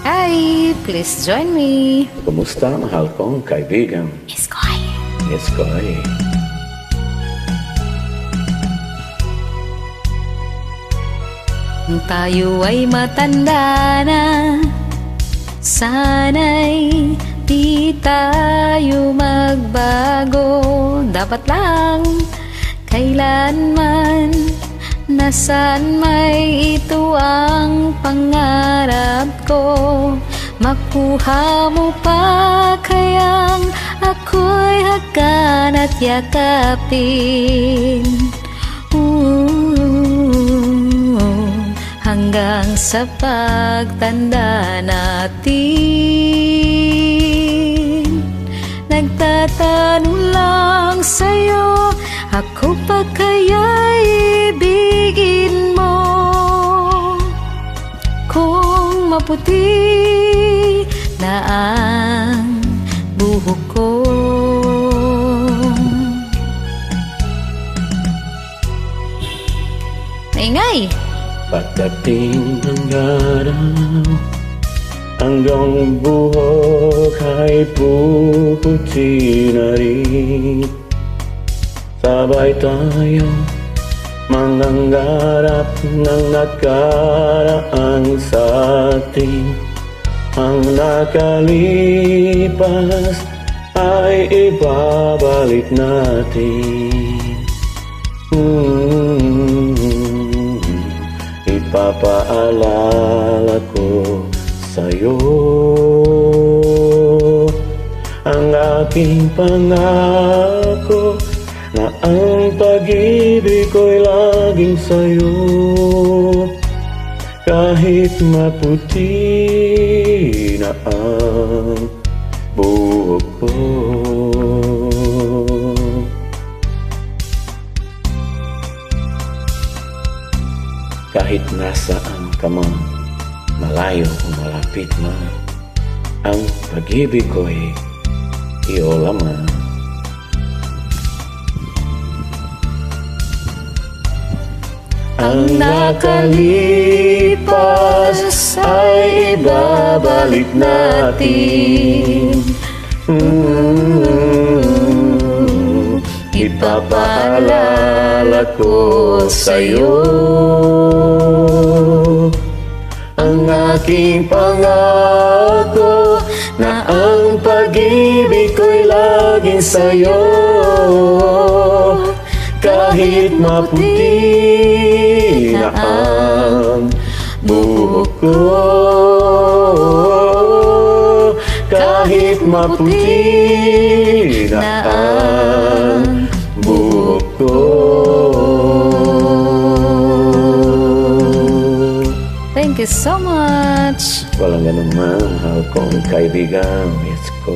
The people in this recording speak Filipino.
Hi! Please join me. Kumusta, mahal kong kaibigan? Iskoy! Iskoy. Tayo ay matanda na, sana'y di tayo magbago. Dapat lang kailanman, nasaan may ito ang pangarap ko. Makuha mo pa kayang ako'y hagan at yakapin, hanggang sa pagtanda natin. Nagtatanong lang sa'yo, ako pa kaya'y ibigin mo? Kung maputi na ang buhok ko, maingay! Pagdating ng araw, hanggang buhok ay puputi na rin. Sabay tayo mangangarap ng nakaraan sa atin. Ang nakalipas ay ibabalik natin. Ipapaalala ko sa'yo ang aking pangako, na ang pag-ibig ko'y laging sa'yo. Kahit maputi na ang buhok ko. Kahit nasaan ka man, malayo o malapit man, ang pag-ibig ko'y iyo lamang. Ang nakalipas ay ibabalik natin. Ipapaalala ko sa'yo ang aking pangako, na ang pag-ibig ko'y laging sa'yo. Kahit maputi na ang buhok ko, kahit maputi na ang buhok ko. Thank you so much. Walang ganun man, mahal kong kaibigan. Let's go.